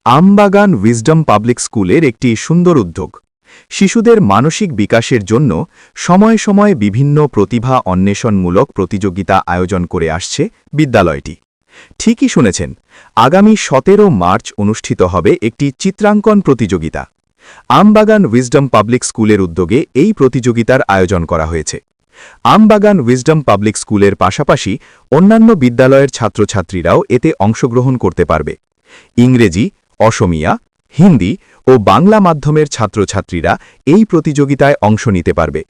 আমবাগান wisdom public স্কুলের একটি সুন্দর উদ্যোগ। শিশুদের মানসিক বিকাশের জন্য সময়ে সময়ে বিভিন্ন প্রতিভা অন্বেষণমূলক প্রতিযোগিতা আয়োজন করে আসছে বিদ্যালয়টি। ঠিকই শুনেছেন, আগামী ১৭ মার্চ অনুষ্ঠিত হবে একটি চিত্রাঙ্কন প্রতিযোগিতা। আমবাগান উইজডম পাবলিক স্কুলের উদ্যোগে এই প্রতিযোগিতার আয়োজন করা হয়েছে। আমবাগান উইজডম পাবলিক স্কুলের পাশাপাশি অন্যান্য বিদ্যালয়ের ছাত্রছাত্রীরাও এতে অংশগ্রহণ করতে পারবে। ইংরেজি, অসমিয়া, হিন্দি ও বাংলা মাধ্যমের ছাত্রছাত্রীরা এই প্রতিযোগিতায় অংশ নিতে পারবে।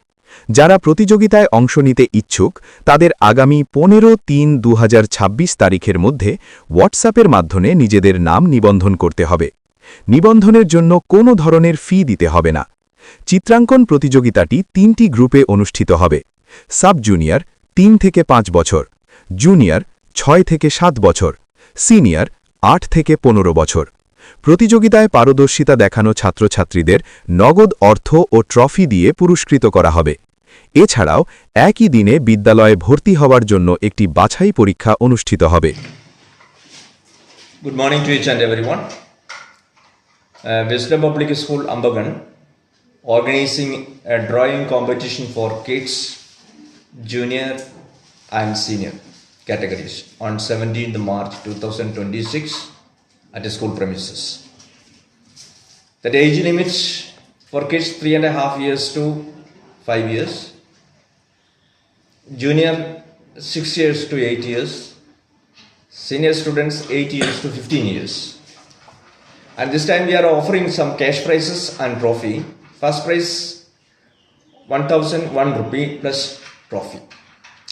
যারা প্রতিযোগিতায় অংশ নিতে ইচ্ছুক তাদের আগামী ১৫-৩-২০২৬ তারিখের মধ্যে হোয়াটসঅ্যাপের মাধ্যমে নিজেদের নাম নিবন্ধন করতে হবে। নিবন্ধনের জন্য কোনো ধরনের ফি দিতে হবে না। চিত্রাঙ্কন প্রতিযোগিতাটি ৩টি গ্রুপে অনুষ্ঠিত হবে। সাব জুনিয়র ৩ থেকে ৫ বছর, জুনিয়র ৬ থেকে ৭ বছর, সিনিয়র ৮ থেকে ১৫ বছর। প্রতিযোগিতায় পারদর্শিতা দেখানো ছাত্রছাত্রীদের নগদ অর্থ ও ট্রফি দিয়ে পুরস্কৃত করা হবে। এছাড়াও একই দিনে বিদ্যালয়ে ভর্তি হওয়ার জন্য একটি বাছাই পরীক্ষা অনুষ্ঠিত হবে। Good morning to each and everyone. Wisdom Public School Ambagan organizing a drawing competition for kids, junior and senior categories on 17th March 2026 at the school premises. The age limits for kids 3.5 years to 5 years, junior 6 years to 8 years, senior students 8 years to 15 years. And this time we are offering some cash prizes and trophy. First prize 1001 rupee plus trophy.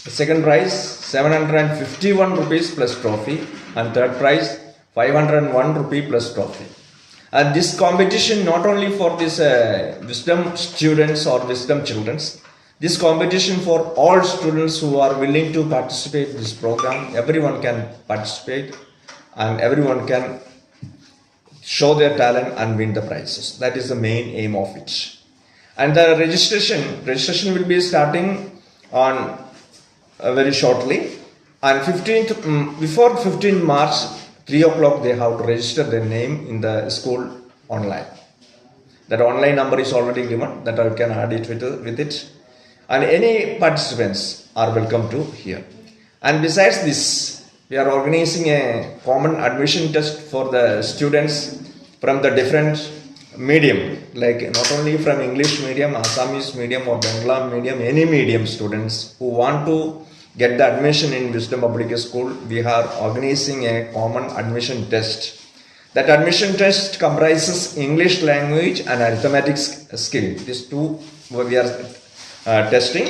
The second prize 751 rupees plus trophy, and third prize 501 rupee plus trophy. And this competition not only for this wisdom students or wisdom children, this competition for all students who are willing to participate in this program. Everyone can participate and everyone can show their talent and win the prizes. That is the main aim of it. And the registration will be starting on very shortly. And before 15th March, 3 o'clock, they have to register their name in the school online. That online number is already given, that I can add it with it. And any participants are welcome to here. And besides this, we are organizing a common admission test for the students from the different medium, like not only from English medium, Assamese medium or Bangla medium, any medium students who want to get the admission in Wisdom Public School. We are organizing a common admission test. That admission test comprises English language and arithmetic skill. These two we are testing.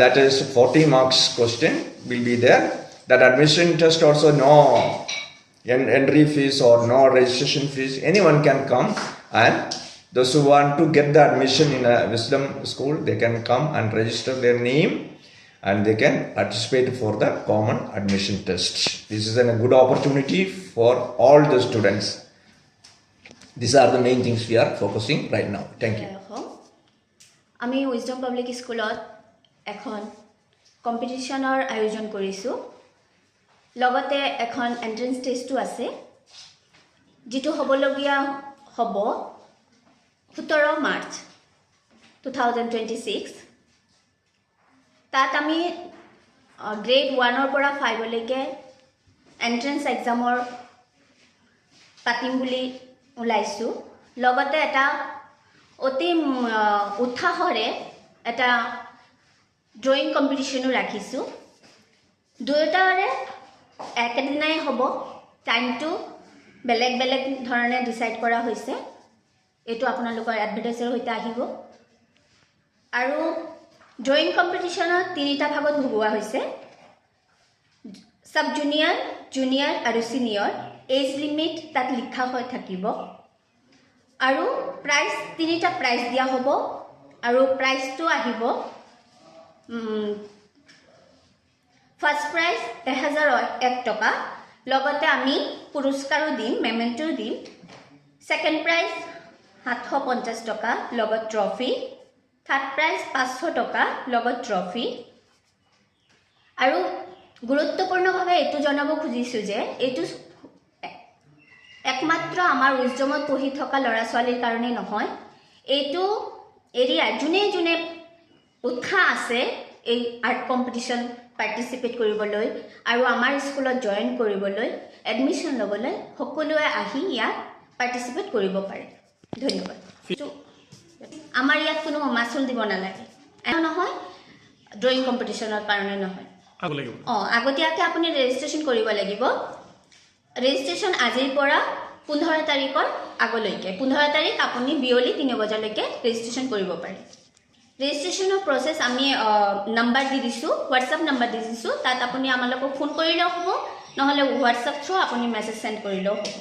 That is 40 marks question will be there. That admission test also no entry fees or no registration fees. Anyone can come, and those who want to get the admission in a Wisdom school, they can come and register their name and they can participate for the common admission test. This is a good opportunity for all the students. These are the main things we are focusing right now. Thank you. আমি wisdom public স্কুলত এখন কম্পিটিশ্যনৰ আয়োজন কৰিছোঁ। লগতে এখন entrance টেষ্টো আছে, যিটো হ'বলগীয়া হ'ব 17 মাৰ্চ 2026। তাত আমি গ্ৰেড 1ৰ পৰা 5লৈকে এন্ট্ৰেন্স এক্সামৰ পাতিম বুলি ওলাইছোঁ। লগতে এটা অতি উৎসাহৰে এটা ড্ৰয়িং কম্পিটিশ্যনো ৰাখিছোঁ। দুয়োটাৰে একেদিনাই হ'ব, টাইমটো বেলেগ বেলেগ ধৰণে ডিচাইড কৰা হৈছে। এইটো আপোনালোকৰ এডভাৰটাইজৰ সৈতে আহিব। আৰু ড্ৰয়িং কম্পিটিশ্যনত 3টা ভাগত ভগোৱা হৈছে, সাব জুনিয়ৰ, জুনিয়ৰ আৰু চিনিয়ৰ। এজ লিমিট তাত লিখা হৈ থাকিব। আৰু প্ৰাইজ 3টা প্ৰাইজ দিয়া হ'ব। আৰু প্ৰাইজটো আহিব, ফাৰ্ষ্ট প্ৰাইজ 1001 টকা, লগতে আমি পুৰস্কাৰো দিম, মেমেণ্টো দিম। ছেকেণ্ড প্ৰাইজ 750 টকা লগত ট্ৰফি, থাৰ্ড প্ৰাইজ 500 টকা লগত ট্ৰফি। আৰু গুৰুত্বপূৰ্ণভাৱে এইটো জনাব খুজিছোঁ যে এইটো একমাত্ৰ আমাৰ উইজডমত পঢ়ি থকা ল'ৰা ছোৱালীৰ কাৰণে নহয়, এইটো এৰিয়াৰ যোনে উৎসাহ আছে এই আৰ্ট কম্পিটিশ্যন পাৰ্টিচিপেট কৰিবলৈ আৰু আমাৰ স্কুলত জইন কৰিবলৈ, এডমিশ্যন ল'বলৈ সকলোৱে আহি ইয়াত পাৰ্টিচিপেট কৰিব পাৰে। ধন্যবাদ। আমাৰ ইয়াত কোনো মাচুল দিব নালাগে, নহয় ড্ৰয়িং কম্পিটিশ্যনৰ কাৰণে নহয়। আগতীয়াকৈ আপুনি ৰেজিষ্ট্ৰেশ্যন কৰিব লাগিব। ৰেজিষ্ট্ৰেশ্যন আজিৰ পৰা 15 তাৰিখৰ আগলৈকে, 15 তাৰিখ আপুনি বিয়লি 3 বজালৈকে ৰেজিষ্ট্ৰেশ্যন কৰিব পাৰে। ৰেজিষ্ট্ৰেশ্যনৰ প্ৰচেছ আমি নাম্বাৰ দি দিছোঁ, হোৱাটছআপ নাম্বাৰ দি দিছোঁ, তাত আপুনি আমালোকক ফোন কৰিলেও হ'ব, নহ'লে হোৱাটছআপ থ্ৰু আপুনি মেছেজ চেণ্ড কৰিলেও হ'ব।